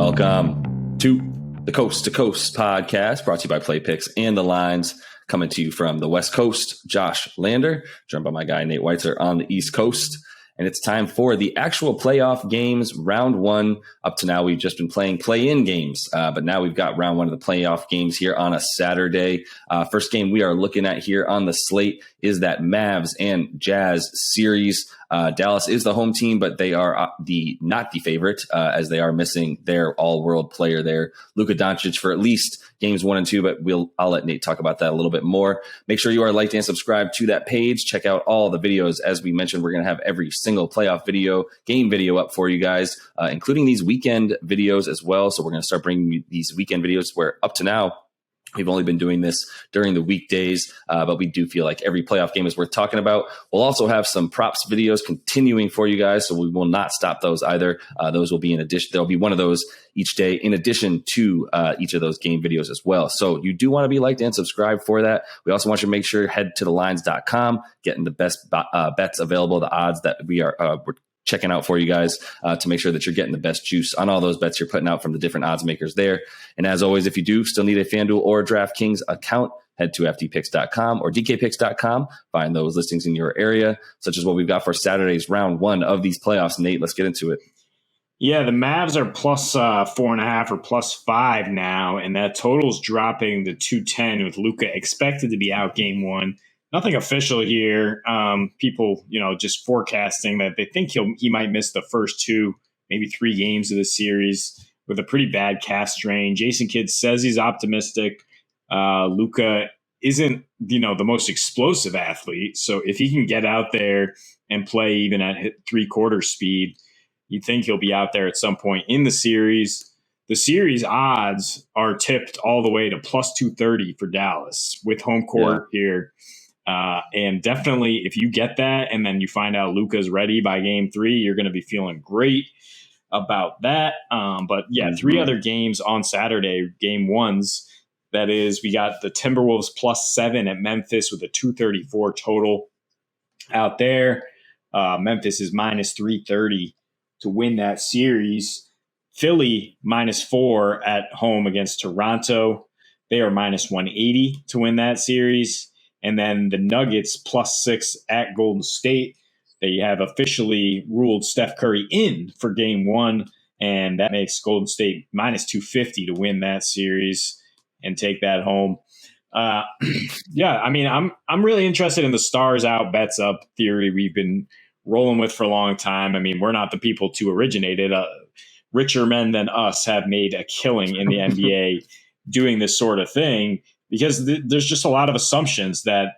Welcome to the Coast to Coast podcast, brought to you by Play Picks and the Lines, coming to you from the West Coast. Josh Lander, joined by my guy Nate Weitzer on the East Coast. And it's time for the actual playoff games, round one. Up to now, we've just been playing play-in games, but now we've got round one of the playoff games here on a Saturday. First game we are looking at here on the slate is that Mavs and Jazz series. Dallas is the home team, but they are not the favorite, as they are missing their all-world player there, Luka Doncic, for at least games 1 and 2. But I'll let Nate talk about that a little bit more. Make sure you are liked and subscribed to that page. Check out all the videos. As we mentioned, we're going to have every single playoff game video up for you guys, including these weekend videos as well. So we're going to start bringing you these weekend videos, where up to now, we've only been doing this during the weekdays, but we do feel like every playoff game is worth talking about. We'll also have some props videos continuing for you guys, so we will not stop those either. Those will be in addition. There'll be one of those each day in addition to each of those game videos as well. So you do want to be liked and subscribed for that. We also want you to make sure head to thelines.com, getting the best bets available, the odds that we're checking out for you guys to make sure that you're getting the best juice on all those bets you're putting out from the different odds makers there. And as always, if you do still need a FanDuel or DraftKings account, head to ftpicks.com or dkpicks.com. Find those listings in your area, such as what we've got for Saturday's round one of these playoffs. Nate, let's get into it. Yeah, the Mavs are plus 4.5 or plus 5 now, and that total's dropping to 210 with Luka expected to be out game one. Nothing official here. People, just forecasting that they think he might miss the first 2, maybe 3 games of the series with a pretty bad calf strain. Jason Kidd says he's optimistic. Luka isn't, the most explosive athlete. So if he can get out there and play even at 3/4 speed, you'd think he'll be out there at some point in the series. The series odds are tipped all the way to plus 230 for Dallas with home court here. And definitely, if you get that and then you find out Luka's ready by game 3, you're going to be feeling great about that. But 3 other games on Saturday, game ones. That is, we got the Timberwolves plus 7 at Memphis with a 234 total out there. Memphis is minus 330 to win that series. Philly minus 4 at home against Toronto. They are minus 180 to win that series. And then the Nuggets plus 6 at Golden State. They have officially ruled Steph Curry in for game 1, and that makes Golden State minus 250 to win that series and take that home. I'm really interested in the stars out, bets up theory we've been rolling with for a long time. I mean, we're not the people to originate it. Richer men than us have made a killing in the NBA doing this sort of thing. Because there's just a lot of assumptions that,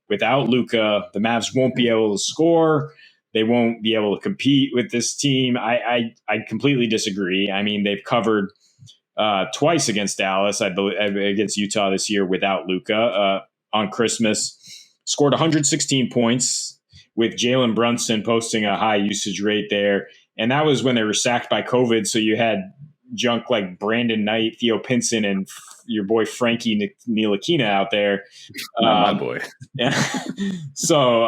without Luka, the Mavs won't be able to score. They won't be able to compete with this team. I completely disagree. I mean, they've covered twice against Dallas, I believe, against Utah this year without Luka on Christmas. Scored 116 points with Jalen Brunson posting a high usage rate there. And that was when they were sacked by COVID. So you had junk like Brandon Knight, Theo Pinson, and your boy Frankie Ntilikina out there. My boy. So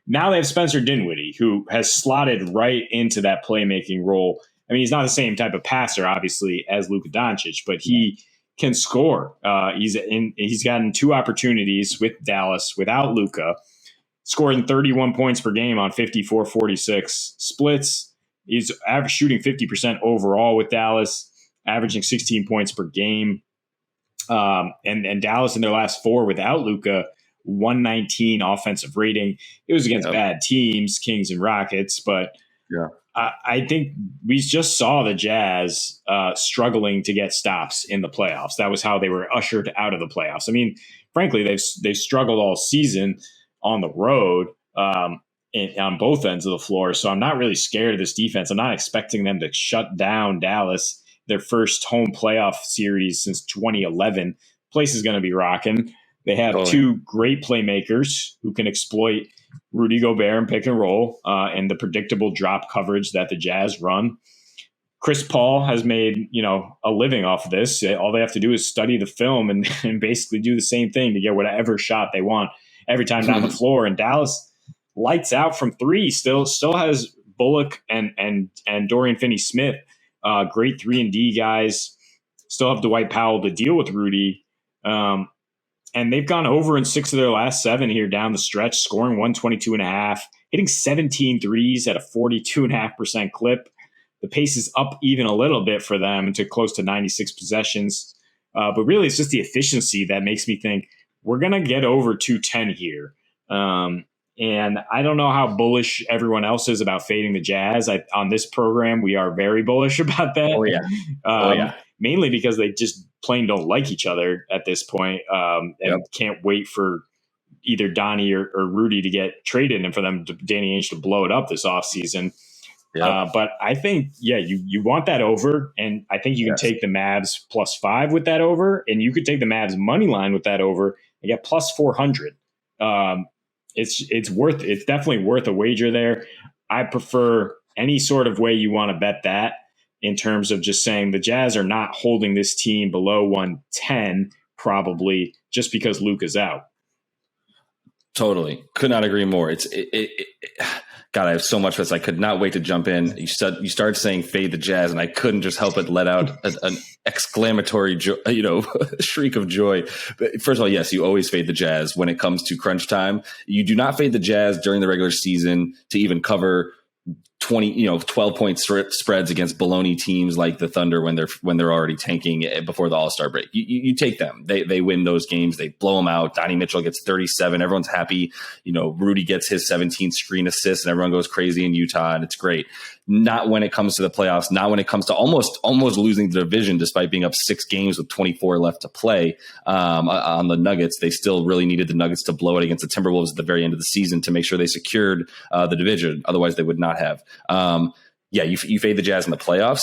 now they have Spencer Dinwiddie, who has slotted right into that playmaking role. I mean, he's not the same type of passer, obviously, as Luka Doncic, but he can score. He's gotten 2 opportunities with Dallas without Luka, scoring 31 points per game on 54-46 splits. He's shooting 50% overall with Dallas, averaging 16 points per game. And Dallas in their last 4 without Luka, 119 offensive rating. It was against bad teams, Kings and Rockets, but I think we just saw the Jazz struggling to get stops in the playoffs. That was how they were ushered out of the playoffs. I mean, frankly, they've struggled all season on the road. On both ends of the floor. So I'm not really scared of this defense. I'm not expecting them to shut down Dallas, their first home playoff series since 2011. Place is going to be rocking. They have 2 great playmakers who can exploit Rudy Gobert and pick and roll and the predictable drop coverage that the Jazz run. Chris Paul has made, a living off of this. All they have to do is study the film and basically do the same thing to get whatever shot they want every time down the floor. And Dallas lights out from 3, still has Bullock and Dorian Finney-Smith Great 3-and-D guys. Still have Dwight Powell to deal with Rudy. And they've gone over in 6 of their last 7 here down the stretch, scoring 122.5, hitting 17 threes at a 42.5% clip. The pace is up even a little bit for them to close to 96 possessions. But really, it's just the efficiency that makes me think we're going to get over 210 here. And I don't know how bullish everyone else is about fading the Jazz. On this program, we are very bullish about that. Oh, yeah. Mainly because they just plain don't like each other at this point, and can't wait for either Donnie or Rudy to get traded and for them, Danny Ainge, to blow it up this offseason. But I think, you want that over, and I think you can take the Mavs +5 with that over, and you could take the Mavs money line with that over and get +400. It's definitely worth a wager there. I prefer any sort of way you want to bet that, in terms of just saying the Jazz are not holding this team below 110, probably just because Luka's out. Totally. Could not agree more. God, I have so much for this. I could not wait to jump in. You started saying fade the Jazz, and I couldn't just help but let out an exclamatory shriek of joy. But first of all, yes, you always fade the Jazz when it comes to crunch time. You do not fade the Jazz during the regular season to even cover 12-point spreads against baloney teams like the Thunder when they're already tanking before the All-Star break. You take them. They win those games. They blow them out. Donnie Mitchell gets 37. Everyone's happy. Rudy gets his 17th screen assist, and everyone goes crazy in Utah, and it's great. Not when it comes to the playoffs. Not when it comes to almost losing the division despite being up 6 games with 24 left to play on the Nuggets. They still really needed the Nuggets to blow it against the Timberwolves at the very end of the season to make sure they secured the division. Otherwise, they would not have. You fade the Jazz in the playoffs.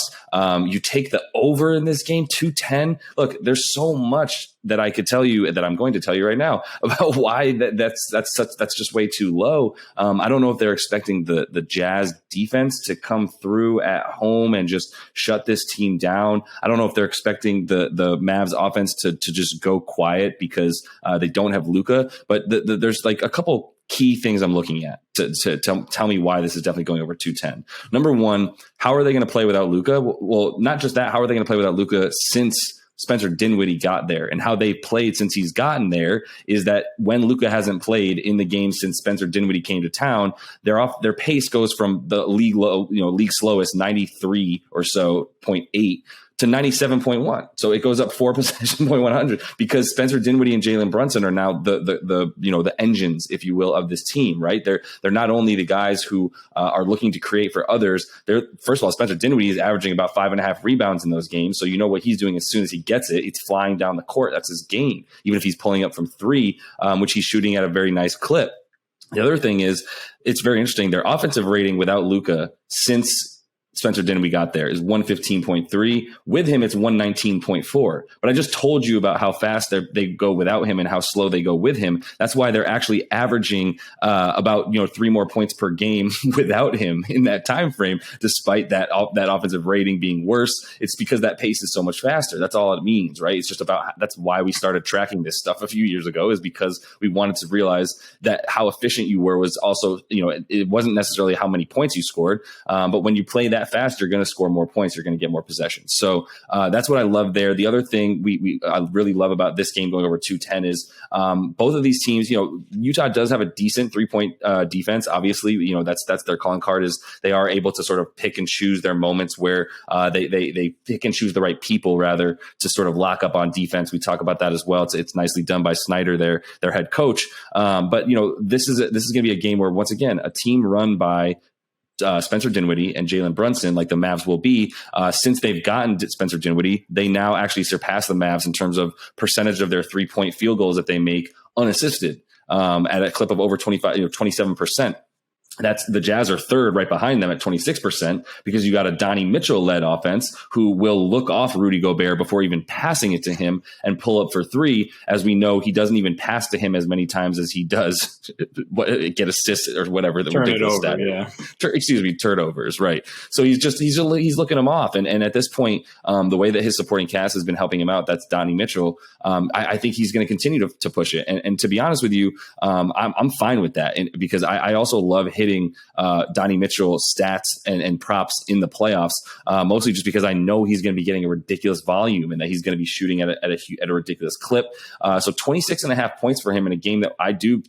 You take the over in this game, 210. Look, there's so much that I could tell you that I'm going to tell you right now about why that's just way too low. I don't know if they're expecting the Jazz defense to come through at home and just shut this team down. I don't know if they're expecting the Mavs offense to just go quiet because they don't have Luka. But there's like a couple key things I'm looking at to tell me why this is definitely going over 210. Number one, how are they going to play without Luka? Well, not just that. How are they going to play without Luka since Spencer Dinwiddie got there? And how they've played since he's gotten there is that when Luka hasn't played in the game since Spencer Dinwiddie came to town, their pace goes from the league slowest 93 or so 0.8 to 97.1. So it goes up 4 possession point 100 because Spencer Dinwiddie and Jalen Brunson are now the engines, if you will, of this team, right? They're not only the guys who are looking to create for others. First of all, Spencer Dinwiddie is averaging about 5.5 rebounds in those games. So you know what he's doing as soon as he gets it. It's flying down the court. That's his game, even if he's pulling up from 3, which he's shooting at a very nice clip. The other thing is, it's very interesting. Their offensive rating without Luka since Spencer Dinwiddie got there is 115.3. With him, it's 119.4. But I just told you about how fast they go without him and how slow they go with him. That's why they're actually averaging about 3 more points per game without him in that time frame, despite that offensive rating being worse. It's because that pace is so much faster. That's all it means, right? It's just that's why we started tracking this stuff a few years ago, is because we wanted to realize that how efficient you were was also, it wasn't necessarily how many points you scored, but when you play that fast, you're going to score more points. You're going to get more possessions. So that's what I love there. The other thing I really love about this game going over 210 is both of these teams. Utah does have a decent 3-point defense. Obviously, that's their calling card, is they are able to sort of pick and choose their moments where they pick and choose the right people rather to sort of lock up on defense. We talk about that as well. It's nicely done by Snyder, their head coach. But this is going to be a game where, once again, a team run by Spencer Dinwiddie and Jalen Brunson, like the Mavs will be, since they've gotten Spencer Dinwiddie, they now actually surpass the Mavs in terms of percentage of their 3-point field goals that they make unassisted at a clip of over 27%. That's the Jazz are third right behind them at 26%, because you got a Donnie Mitchell led offense who will look off Rudy Gobert before even passing it to him and pull up for 3. As we know, he doesn't even pass to him as many times as he does get assists or whatever. The turn it over, turnovers, right? So he's looking him off, and at this point, the way that his supporting cast has been helping him out, that's Donnie Mitchell. I think he's going to continue to push it, and to be honest with you, I'm fine with that, and because I also love his hitting Donnie Mitchell stats and props in the playoffs, mostly just because I know he's going to be getting a ridiculous volume and that he's going to be shooting at a ridiculous clip. So 26.5 points for him in a game that I do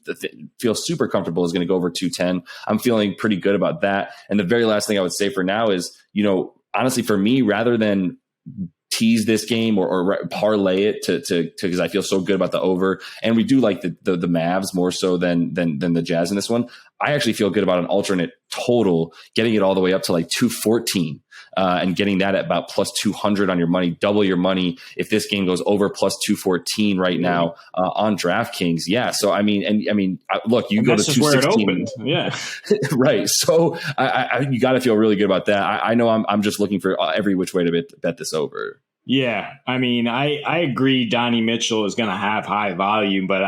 feel super comfortable is going to go over 210. I'm feeling pretty good about that. And the very last thing I would say for now is, honestly, for me, rather than tease this game or parlay it to because I feel so good about the over, and we do like the Mavs more so than the Jazz in this one. I actually feel good about an alternate total, getting it all the way up to like 214 and getting that at about plus 200 on your money, double your money if this game goes over plus 214 right now on DraftKings. Yeah. So, look, you go to 216. Yeah. Right. So you got to feel really good about that. I know I'm just looking for every which way to bet this over. Yeah, I agree Donnie Mitchell is going to have high volume, but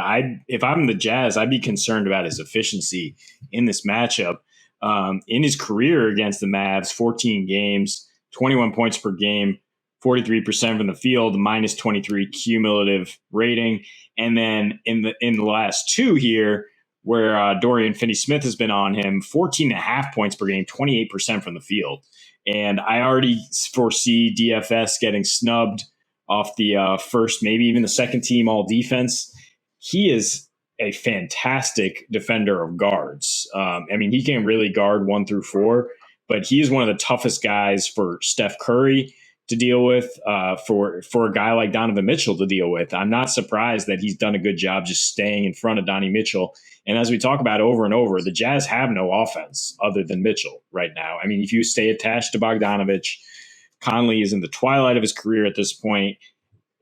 if I'm the Jazz, I'd be concerned about his efficiency in this matchup. In his career against the Mavs, 14 games, 21 points per game, 43% from the field, minus 23 cumulative rating. And then in the last two here, where Dorian Finney-Smith has been on him, 14.5 points per game, 28% from the field. And I already foresee DFS getting snubbed off the first, maybe even the second team all defense. He is a fantastic defender of guards. He can really guard 1 through 4, but he is one of the toughest guys for Steph Curry to deal with, for a guy like Donovan Mitchell to deal with. I'm not surprised that he's done a good job just staying in front of Donnie Mitchell. And as we talk about over and over, the Jazz have no offense other than Mitchell right now. If you stay attached to Bogdanovich, Conley is in the twilight of his career at this point.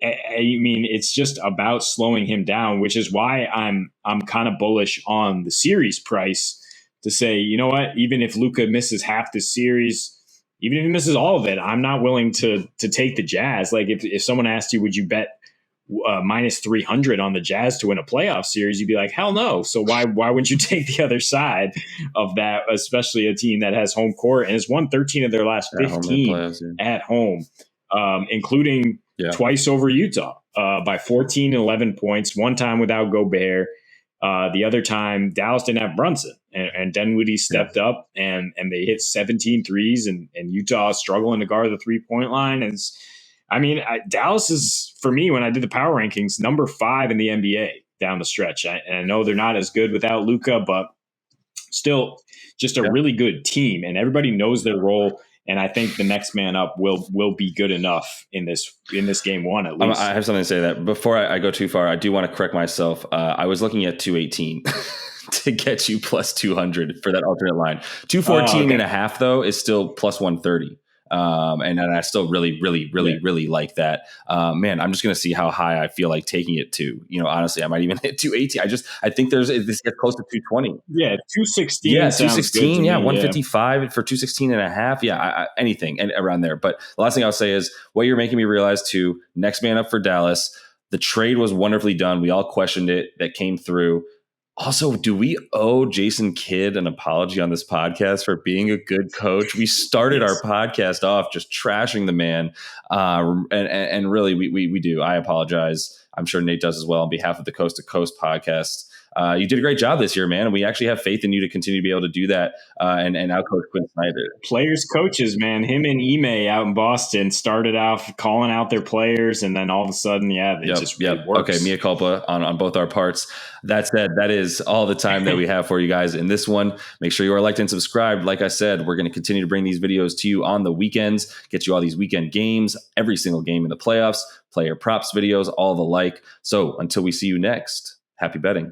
It's just about slowing him down, which is why I'm kind of bullish on the series price to say, you know what, even if Luka misses half the series, even if he misses all of it, I'm not willing to take the Jazz. Like if someone asked you, would you bet minus 300 on the Jazz to win a playoff series, you'd be like, hell no. So why wouldn't you take the other side of that, especially a team that has home court and has won 13 of their last 15 at home, including twice over Utah by 14 and 11 points, one time without Gobert. The other time, Dallas didn't have Brunson, and Dinwiddie stepped up and they hit 17 threes, and Utah is struggling to guard the 3-point line. And Dallas is, for me, when I did the power rankings, number 5 in the NBA down the stretch. I know they're not as good without Luka, but still just a really good team, and everybody knows their role. And I think the next man up will be good enough in this game one, at least. I have something to say that before I go too far, I do want to correct myself. I was looking at 218 to get you plus 200 for that alternate line. 214 and a half, though, is still plus 130. And I still really like that. Man, I'm just going to see how high I feel like taking it to. Honestly, I might even hit 218. I think this gets close to 220. Yeah, 216. Yeah, 216. Yeah, 155 for 216 and a half. Yeah, anything and around there. But the last thing I'll say is what you're making me realize too. Next man up for Dallas. The trade was wonderfully done. We all questioned it. That came through. Also, do we owe Jason Kidd an apology on this podcast for being a good coach? We started our podcast off just trashing the man, and really, we do. I apologize. I'm sure Nate does as well on behalf of the Coast to Coast podcast. You did a great job this year, man, and we actually have faith in you to continue to be able to do that and outcoach Quinn Snyder. Players, coaches, man. Him and Ime out in Boston started off calling out their players, and then all of a sudden, just really works. Okay, mea culpa on both our parts. That said, that is all the time that we have for you guys in this one. Make sure you are liked and subscribed. Like I said, we're going to continue to bring these videos to you on the weekends, get you all these weekend games, every single game in the playoffs, player props videos, all the like. So until we see you next, happy betting.